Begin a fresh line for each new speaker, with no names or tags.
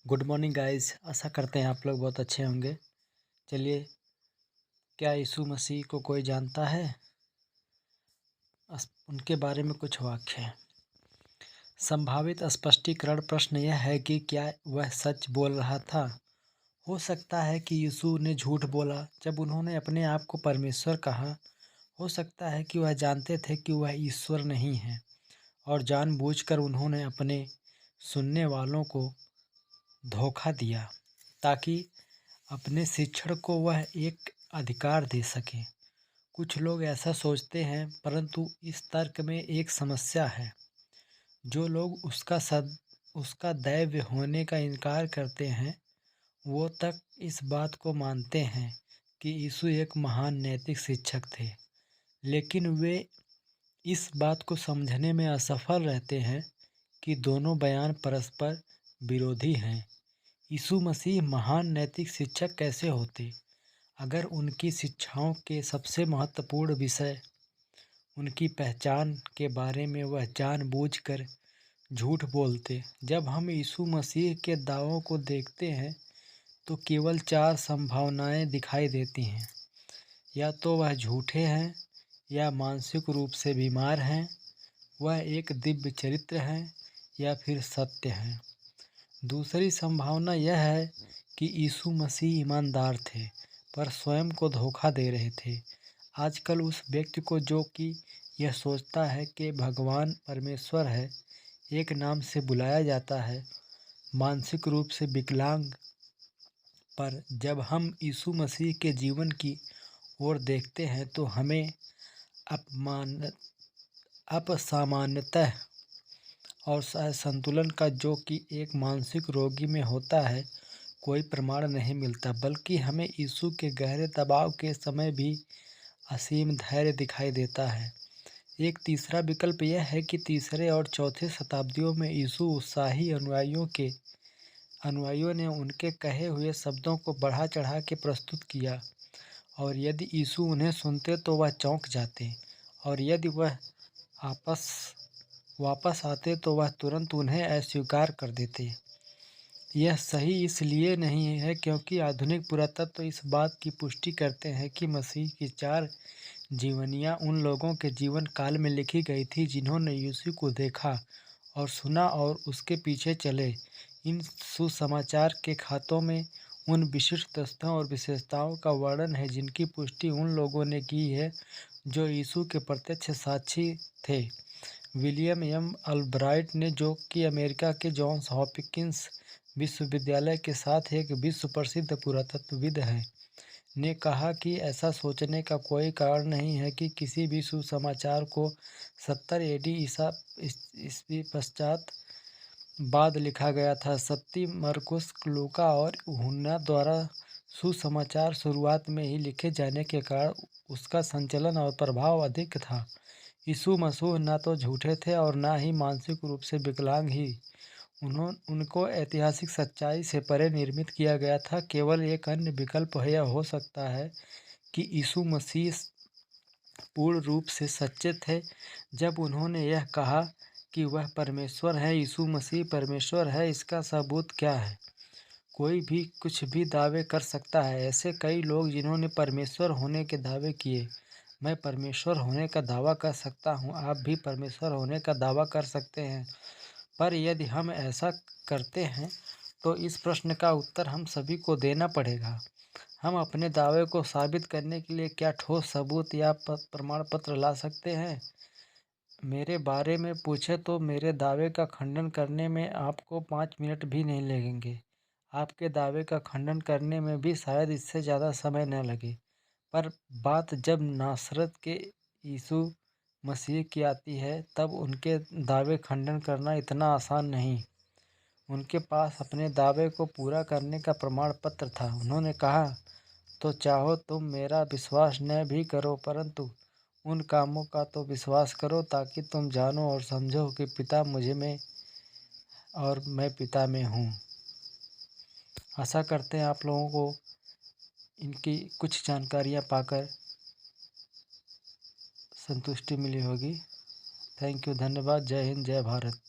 Good morning guys. आशा करते हैं आप लोग बहुत अच्छे होंगे। चलिए, क्या यीशु मसीह को कोई जानता है? उनके बारे में कुछ वाक्य। संभावित स्पष्टीकरण प्रश्न यह है कि क्या वह सच बोल रहा था? हो सकता है कि यीशु ने झूठ बोला जब उन्होंने अपने आप को परमेश्वर कहा। हो सकता है कि वह जानते थे कि वह ईश्वर नहीं है और जानबूझकर उन्होंने अपने सुनने वालों को धोखा दिया ताकि अपने शिक्षण को वह एक अधिकार दे सके। कुछ लोग ऐसा सोचते हैं, परंतु इस तर्क में एक समस्या है। जो लोग उसका दैव होने का इनकार करते हैं, वो तक इस बात को मानते हैं कि यीशु एक महान नैतिक शिक्षक थे, लेकिन वे इस बात को समझने में असफल रहते हैं कि दोनों बयान परस्पर विरोधी हैं। यीशु मसीह महान नैतिक शिक्षक कैसे होते, अगर उनकी शिक्षाओं के सबसे महत्वपूर्ण विषय उनकी पहचान के बारे में वह जानबूझकर झूठ बोलते? जब हम यीशु मसीह के दावों को देखते हैं तो केवल 4 संभावनाएं दिखाई देती हैं। या तो वह झूठे हैं, या मानसिक रूप से बीमार हैं, वह एक दिव्य चरित्र हैं, या फिर सत्य हैं। दूसरी संभावना यह है कि यीशु मसीह ईमानदार थे पर स्वयं को धोखा दे रहे थे। आजकल उस व्यक्ति को जो कि यह सोचता है कि भगवान परमेश्वर है, एक नाम से बुलाया जाता है, मानसिक रूप से विकलांग। पर जब हम यीशु मसीह के जीवन की ओर देखते हैं तो हमें असामान्यता और असंतुलन का, जो कि एक मानसिक रोगी में होता है, कोई प्रमाण नहीं मिलता, बल्कि हमें यीशु के गहरे दबाव के समय भी असीम धैर्य दिखाई देता है। एक तीसरा विकल्प यह है कि तीसरे और चौथे शताब्दियों में यीशु उत्साही अनुयायियों ने उनके कहे हुए शब्दों को बढ़ा चढ़ा के प्रस्तुत किया, और यदि यीशु उन्हें सुनते तो वह चौंक जाते, और यदि वह वापस आते तो वह तुरंत उन्हें अस्वीकार कर देते। यह सही इसलिए नहीं है क्योंकि आधुनिक पुरातत्व इस बात की पुष्टि करते हैं कि मसीह की 4 जीवनियाँ उन लोगों के जीवन काल में लिखी गई थी जिन्होंने यीशु को देखा और सुना और उसके पीछे चले। इन सुसमाचार के खातों में उन विशिष्ट तथ्यों और विशेषताओं का वर्णन है जिनकी पुष्टि उन लोगों ने की है जो यीशु के प्रत्यक्ष साक्षी थे। विलियम एम अल्ब्राइट ने, जो कि अमेरिका के जॉन्स हॉपकिंस विश्वविद्यालय के साथ एक विश्व प्रसिद्ध पुरातत्वविद हैं, ने कहा कि ऐसा सोचने का कोई कारण नहीं है कि किसी भी सुसमाचार को 70 एडी ईस्वी पश्चात बाद लिखा गया था। सत्ती, मरकुस, लूका और यूहन्ना द्वारा सुसमाचार शुरुआत में ही लिखे जाने के कारण उसका संचलन और प्रभाव अधिक था। यीशु मसीह न तो झूठे थे और न ही मानसिक रूप से विकलांग ही। उनको ऐतिहासिक सच्चाई से परे निर्मित किया गया था। केवल एक अन्य विकल्प यह हो सकता है कि यीशु मसीह पूर्ण रूप से सच्चे थे जब उन्होंने यह कहा कि वह परमेश्वर है। यीशु मसीह परमेश्वर है, इसका सबूत क्या है? कोई भी कुछ भी दावे कर सकता है। ऐसे कई लोग जिन्होंने परमेश्वर होने के दावे किए। मैं परमेश्वर होने का दावा कर सकता हूँ, आप भी परमेश्वर होने का दावा कर सकते हैं। पर यदि हम ऐसा करते हैं तो इस प्रश्न का उत्तर हम सभी को देना पड़ेगा। हम अपने दावे को साबित करने के लिए क्या ठोस सबूत या प्रमाण पत्र ला सकते हैं? मेरे बारे में पूछे तो मेरे दावे का खंडन करने में आपको 5 मिनट भी नहीं लगेंगे। आपके दावे का खंडन करने में भी शायद इससे ज़्यादा समय न लगे। पर बात जब नासरत के यीशु मसीह की आती है, तब उनके दावे खंडन करना इतना आसान नहीं। उनके पास अपने दावे को पूरा करने का प्रमाण पत्र था। उन्होंने कहा, तो चाहो तुम मेरा विश्वास न भी करो, परंतु उन कामों का तो विश्वास करो, ताकि तुम जानो और समझो कि पिता मुझे में और मैं पिता में हूँ। आशा करते हैं आप लोगों को इनकी कुछ जानकारियाँ पाकर संतुष्टि मिली होगी। थैंक यू, धन्यवाद। जय हिंद, जय भारत।